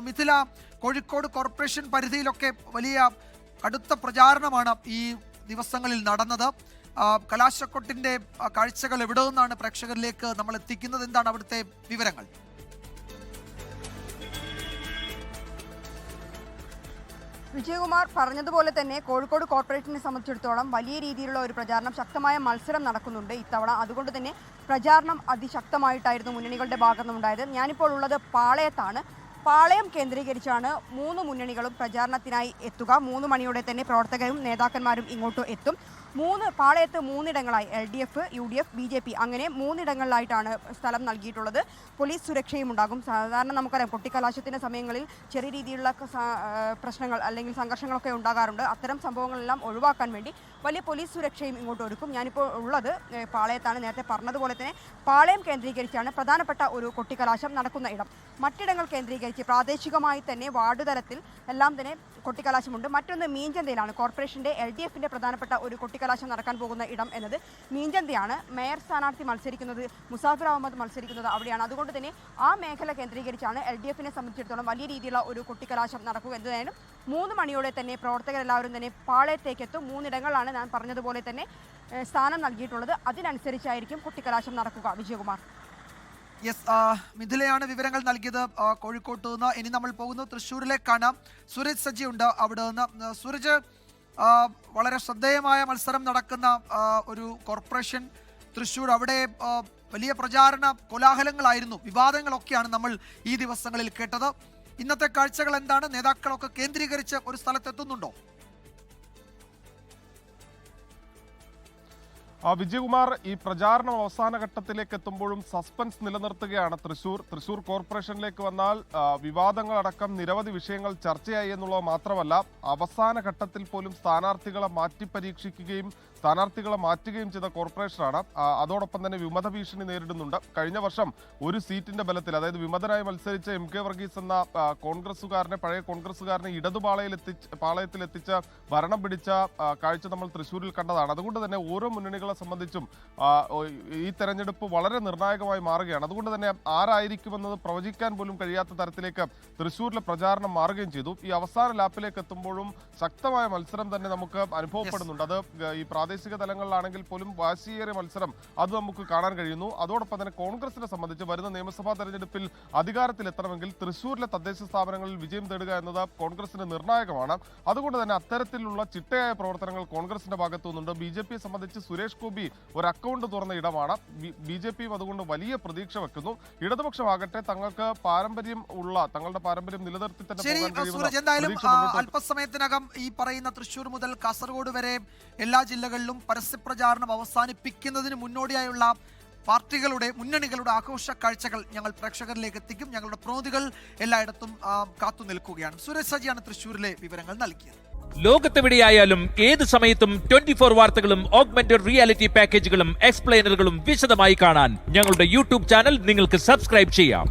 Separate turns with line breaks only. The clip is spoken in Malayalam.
മിഥില, കോഴിക്കോട് കോർപ്പറേഷൻ പരിധിയിലൊക്കെ വലിയ കടുത്ത പ്രചാരണമാണ് ഈ ദിവസങ്ങളിൽ നടന്നത്. കലാശക്കൊട്ടിന്റെ കാഴ്ചകൾ എവിടെ നിന്നാണ് പ്രേക്ഷകരിലേക്ക് നമ്മൾ എത്തിക്കുന്നത്? എന്താണ് അവിടുത്തെ വിവരങ്ങൾ?
വിജയകുമാർ പറഞ്ഞതുപോലെ തന്നെ കോഴിക്കോട് കോർപ്പറേഷനെ സംബന്ധിച്ചിടത്തോളം വലിയ രീതിയിലുള്ള ഒരു പ്രചാരണം, ശക്തമായ മത്സരം നടക്കുന്നുണ്ട് ഇത്തവണ. അതുകൊണ്ട് തന്നെ പ്രചാരണം അതിശക്തമായിട്ടായിരുന്നു മുന്നണികളുടെ ഭാഗത്തുനിന്നുണ്ടായത്. ഞാനിപ്പോൾ ഉള്ളത് പാളയത്താണ്. പാളയം കേന്ദ്രീകരിച്ചാണ് 3 മുന്നണികളും പ്രചാരണത്തിനായി എത്തുക. 3 മണിയോടെ തന്നെ പ്രവർത്തകരും നേതാക്കന്മാരും ഇങ്ങോട്ട് എത്തും. പാളയത്ത് 3 ഇടങ്ങളായി LDF, UDF, BJP അങ്ങനെ 3 ഇടങ്ങളിലായിട്ടാണ് സ്ഥലം നൽകിയിട്ടുള്ളത്. പോലീസ് സുരക്ഷയും ഉണ്ടാകും. സാധാരണ നമുക്കറിയാം കൊട്ടിക്കലാശത്തിൻ്റെ സമയങ്ങളിൽ ചെറിയ രീതിയിലുള്ള പ്രശ്നങ്ങൾ അല്ലെങ്കിൽ സംഘർഷങ്ങളൊക്കെ ഉണ്ടാകാറുണ്ട്. അത്തരം സംഭവങ്ങളെല്ലാം ഒഴിവാക്കാൻ വേണ്ടി വലിയ പോലീസ് സുരക്ഷയും ഇങ്ങോട്ട് ഒരുക്കും. ഞാനിപ്പോൾ ഉള്ളത് പാളയത്താണ്. നേരത്തെ പറഞ്ഞതുപോലെ തന്നെ പാളയം കേന്ദ്രീകരിച്ചാണ് പ്രധാനപ്പെട്ട ഒരു കൊട്ടിക്കലാശം നടക്കുന്ന ഇടം. മറ്റിടങ്ങൾ കേന്ദ്രീകരിച്ച് പ്രാദേശികമായി തന്നെ വാർഡ് തലത്തിൽ എല്ലാം തന്നെ കൊട്ടിക്കലാശമുണ്ട്. മറ്റൊന്ന് മീഞ്ചന്തയിലാണ്. കോർപ്പറേഷൻ്റെ LDFൻ്റെ പ്രധാനപ്പെട്ട ഒരു കൊട്ടിക്കലാശം നടക്കാൻ പോകുന്ന ഇടം എന്നത് മീഞ്ചന്തയാണ്. മേയർ സ്ഥാനാർത്ഥി മത്സരിക്കുന്നത്, മുസാഫിർ അഹമ്മദ് മത്സരിക്കുന്നത് അവിടെയാണ്. അതുകൊണ്ട് തന്നെ ആ മേഖല കേന്ദ്രീകരിച്ചാണ് LDFനെ സംബന്ധിച്ചിടത്തോളം വലിയ രീതിയിലുള്ള ഒരു കൊട്ടിക്കലാശം നടക്കുക. എന്തായാലും 3 മണിയോടെ തന്നെ പ്രവർത്തകരെല്ലാവരും തന്നെ പാളയത്തേക്ക് എത്തും. 3 ഇടങ്ങളാണ് ഞാൻ പറഞ്ഞതുപോലെ തന്നെ സ്ഥാനം നൽകിയിട്ടുള്ളത്. അതിനനുസരിച്ചായിരിക്കും കൊട്ടിക്കലാശം നടക്കുക. വിജയകുമാർ.
യെസ്, മിഥിലയാണ് വിവരങ്ങൾ നൽകിയത് കോഴിക്കോട്ട് നിന്ന്. ഇനി നമ്മൾ പോകുന്നത് തൃശ്ശൂരിലേക്കാണ്. സൂരജ് സജി ഉണ്ട് അവിടെ നിന്ന്. സൂരജ്, വളരെ ശ്രദ്ധേയമായ മത്സരം നടക്കുന്ന ഒരു കോർപ്പറേഷൻ തൃശ്ശൂർ, അവിടെ വലിയ പ്രചാരണ കോലാഹലങ്ങളായിരുന്നു, വിവാദങ്ങളൊക്കെയാണ് നമ്മൾ ഈ ദിവസങ്ങളിൽ കേട്ടത്. ഇന്നത്തെ കാഴ്ചകൾ എന്താണ്? നേതാക്കളൊക്കെ കേന്ദ്രീകരിച്ച് ഒരു സ്ഥലത്തെത്തുന്നുണ്ടോ?
വിജയകുമാർ, ഈ പ്രചാരണം അവസാന ഘട്ടത്തിലേക്ക് എത്തുമ്പോഴും സസ്പെൻസ് നിലനിർത്തുകയാണ് തൃശൂർ കോർപ്പറേഷനിലേക്ക് വന്നാൽ വിവാദങ്ങളടക്കം നിരവധി വിഷയങ്ങൾ ചർച്ചയായി എന്നുള്ളത് മാത്രമല്ല, അവസാന ഘട്ടത്തിൽ പോലും സ്ഥാനാർത്ഥികളെ മാറ്റുകയും ചെയ്ത കോർപ്പറേഷനാണ്. അതോടൊപ്പം തന്നെ വിമത ഭീഷണി നേരിടുന്നുണ്ട്. കഴിഞ്ഞ വർഷം ഒരു സീറ്റിന്റെ ബലത്തിൽ, അതായത് വിമതനായി മത്സരിച്ച MK വർഗീസ് എന്ന പഴയ കോൺഗ്രസുകാരനെ പാളയത്തിലെത്തിച്ച് ഭരണം പിടിച്ച കാഴ്ച നമ്മൾ തൃശ്ശൂരിൽ കണ്ടതാണ്. അതുകൊണ്ട് തന്നെ ഓരോ മുന്നണികളെ സംബന്ധിച്ചും ഈ തെരഞ്ഞെടുപ്പ് വളരെ നിർണായകമായി മാറുകയാണ്. അതുകൊണ്ട് തന്നെ ആരായിരിക്കുമെന്നത് പ്രവചിക്കാൻ പോലും കഴിയാത്ത തരത്തിലേക്ക് തൃശ്ശൂരിലെ പ്രചാരണം മാറുകയും ചെയ്തു. ഈ അവസാന ലാപ്പിലേക്ക് എത്തുമ്പോഴും ശക്തമായ മത്സരം തന്നെ നമുക്ക് അനുഭവപ്പെടുന്നുണ്ട്. അത് ഈ പ്രാദേശിക തലങ്ങളിലാണെങ്കിൽ പോലും വാശിയേറിയ മത്സരം അത് നമുക്ക് കാണാൻ കഴിയുന്നു. അതോടൊപ്പം തന്നെ കോൺഗ്രസിനെ സംബന്ധിച്ച് വരുന്ന നിയമസഭാ തെരഞ്ഞെടുപ്പിൽ അധികാരത്തിലെത്തണമെങ്കിൽ തൃശ്ശൂരിലെ തദ്ദേശ സ്ഥാപനങ്ങളിൽ വിജയം തേടുക എന്നത് കോൺഗ്രസിന് നിർണായകമാണ്. അതുകൊണ്ട് തന്നെ അത്തരത്തിലുള്ള ചിട്ടയായ പ്രവർത്തനങ്ങൾ കോൺഗ്രസിന്റെ ഭാഗത്തു നിന്നുണ്ട്. BJPയെ സംബന്ധിച്ച് സുരേഷ് ഗോപി ഒരു അക്കൗണ്ട് തുറന്ന ഇടമാണ്. BJPയും അതുകൊണ്ട് വലിയ പ്രതീക്ഷ വെക്കുന്നു. ഇടതുപക്ഷമാകട്ടെ തങ്ങളുടെ പാരമ്പര്യം നിലനിർത്തി തന്നെ
അല്പസമയത്തിനകം ഈ പറയുന്ന തൃശ്ശൂർ മുതൽ കാസർഗോഡ് വരെ എല്ലാ ജില്ലകളിലും പരസ്യപ്രചാരണം അവസാനിപ്പിക്കുന്നതിന് മുന്നോടിയായുള്ള പാർട്ടികളുടെ, മുന്നണികളുടെ ആഘോഷ കാഴ്ചകൾ ഞങ്ങൾ പ്രേക്ഷകരിലേക്ക് എത്തിക്കും. ഞങ്ങളുടെ പ്രതിനിധികൾ എല്ലായിടത്തും കാത്തു നിൽക്കുകയാണ്. സുരേഷ് സജിയാണ് തൃശ്ശൂരിലെ വിവരങ്ങൾ നൽകിയത്.
ലോകത്തെവിടെയായാലും ഏത് സമയത്തും 24 വാർത്തകളും ഓഗ്മെന്റഡ് റിയാലിറ്റി പാക്കേജുകളും എക്സ്പ്ലെയിനറുകളും വിശദമായി കാണാൻ ഞങ്ങളുടെ YouTube ചാനൽ നിങ്ങൾക്ക് സബ്സ്ക്രൈബ് ചെയ്യാം.